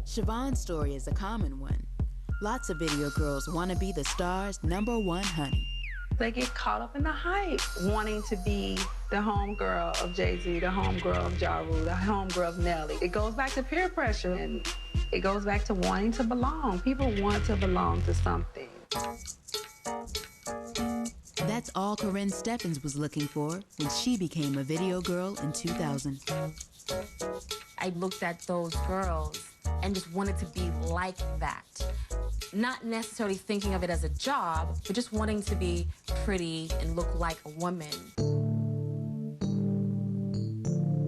Siobhan's story is a common one. Lots of video girls want to be the star's #1 honey. They get caught up in the hype, wanting to be the homegirl of Jay-Z, the homegirl of Ja Rule, the homegirl of Nelly. It goes back to peer pressure, and it goes back to wanting to belong. People want to belong to something. That's all Karrine Steffans was looking for when she became a video girl in 2000. I looked at those girls and just wanted to be like that. Not necessarily thinking of it as a job, but just wanting to be pretty and look like a woman.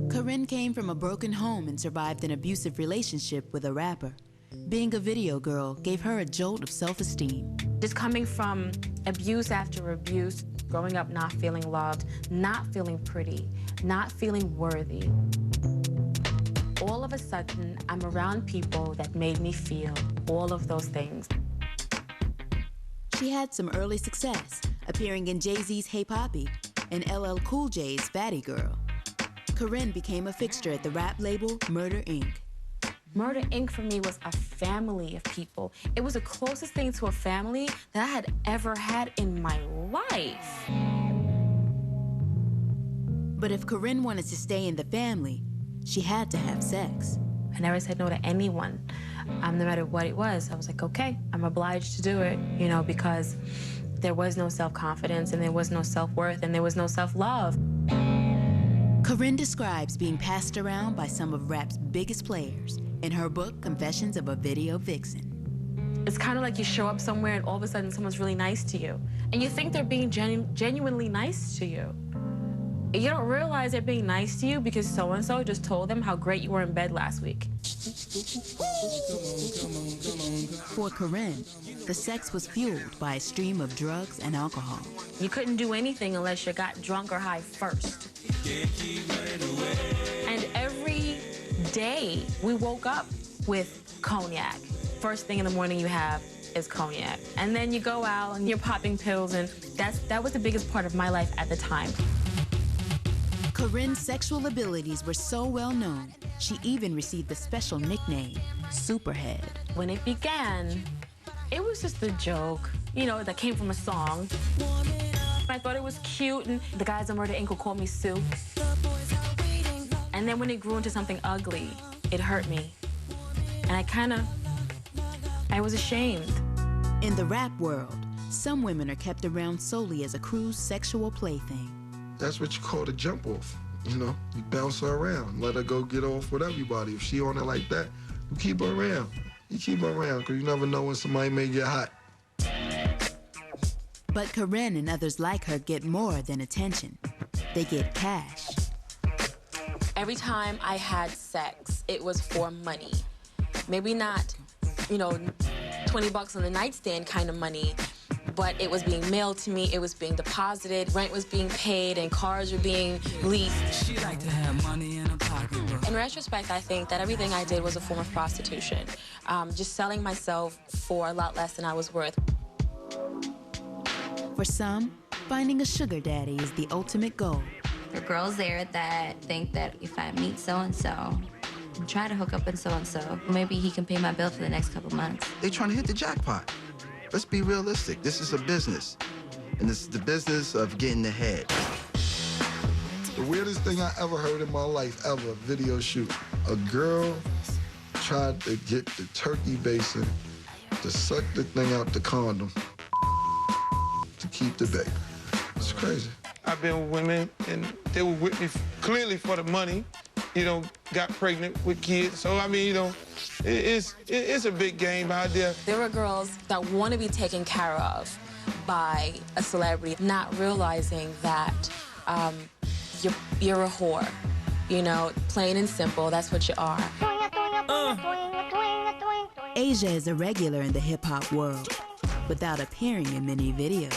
Karrine came from a broken home and survived an abusive relationship with a rapper. Being a video girl gave her a jolt of self-esteem. Just coming from abuse after abuse, growing up not feeling loved, not feeling pretty, not feeling worthy. All of a sudden, I'm around people that made me feel all of those things. She had some early success, appearing in Jay-Z's Hey Poppy and LL Cool J's Fatty Girl. Karrine became a fixture at the rap label Murder, Inc. Murder, Inc. for me was a family of people. It was the closest thing to a family that I had ever had in my life. But if Karrine wanted to stay in the family, she had to have sex. I never said no to anyone, no matter what it was. I was like, okay, I'm obliged to do it, you know, because there was no self-confidence and there was no self-worth and there was no self-love. Karrine describes being passed around by some of rap's biggest players in her book, Confessions of a Video Vixen. It's kind of like you show up somewhere and all of a sudden someone's really nice to you. And you think they're being genuinely nice to you. You don't realize they're being nice to you because so-and-so just told them how great you were in bed last week. For Karrine, the sex was fueled by a stream of drugs and alcohol. You couldn't do anything unless you got drunk or high first. And every day we woke up with cognac. First thing in the morning you have is cognac. And then you go out and you're popping pills, and that was the biggest part of my life at the time. Karrine's sexual abilities were so well known, she even received the special nickname, Superhead. When it began, it was just a joke, you know, that came from a song. I thought it was cute, and the guys on Murder, Inc. would call me Sue. And then when it grew into something ugly, it hurt me. And I was ashamed. In the rap world, some women are kept around solely as a crew's sexual plaything. That's what you call the jump off, you know? You bounce her around, let her go get off with everybody. If she on it like that, you keep her around. You keep her around, because you never know when somebody may get hot. But Karrine and others like her get more than attention. They get cash. Every time I had sex, it was for money. Maybe not, you know, 20 bucks on the nightstand kind of money, but it was being mailed to me, it was being deposited, rent was being paid, and cars were being leased. She like to have money in her pocket. In retrospect, I think that everything I did was a form of prostitution. Just selling myself for a lot less than I was worth. For some, finding a sugar daddy is the ultimate goal. There are girls there that think that if I meet so-and-so, I'm trying to hook up with so-and-so, maybe he can pay my bill for the next couple months. They trying to hit the jackpot. Let's be realistic. This is a business. And this is the business of getting ahead. The weirdest thing I ever heard in my life, ever, video shoot. A girl tried to get the turkey basin to suck the thing out the condom to keep the baby. It's crazy. I've been with women, and they were with me clearly for the money, you know, got pregnant with kids. So, I mean, you know, it's a big game out there. There are girls that want to be taken care of by a celebrity, not realizing that you're a whore. You know, plain and simple, that's what you are. Asia is a regular in the hip-hop world, without appearing in many videos.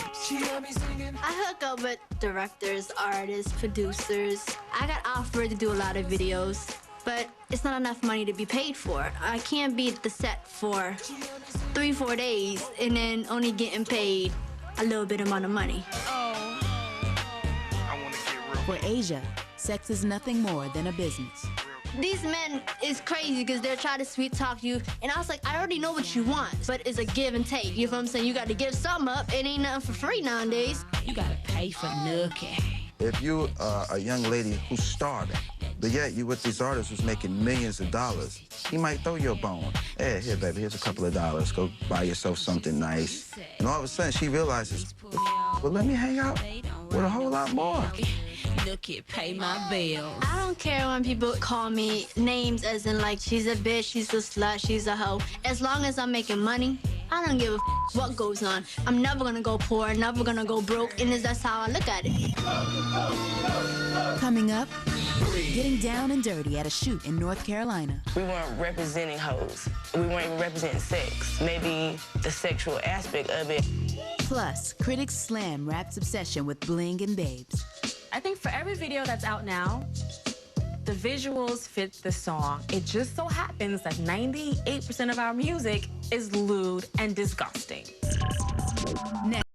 I hook up with directors, artists, producers. I got offered to do a lot of videos, but it's not enough money to be paid for. I can't be at the set for 3-4 days and then only getting paid a little bit amount of money. For Asia, sex is nothing more than a business. These men is crazy because they're trying to sweet talk you. And I was like, I already know what you want, but it's a give and take. You know what I'm saying? You got to give something up. It ain't nothing for free nowadays. You gotta pay for nookie. If you are a young lady who's starving, but yet you with these artists who's making millions of dollars, he might throw you a bone. Hey, here, baby, here's a couple of dollars. Go buy yourself something nice. And all of a sudden, she realizes, well, let me hang out with a whole lot more. Nookie, pay my bills. I don't care when people call me names as in like, she's a bitch, she's a slut, she's a hoe. As long as I'm making money, I don't give a what goes on. I'm never gonna go poor, never gonna go broke, and that's how I look at it. Coming up, getting down and dirty at a shoot in North Carolina. We weren't representing hoes. We weren't even representing sex. Maybe the sexual aspect of it. Plus, critics slam rap's obsession with bling and babes. I think for every video that's out now, the visuals fit the song. It just so happens that 98% of our music is lewd and disgusting. Next.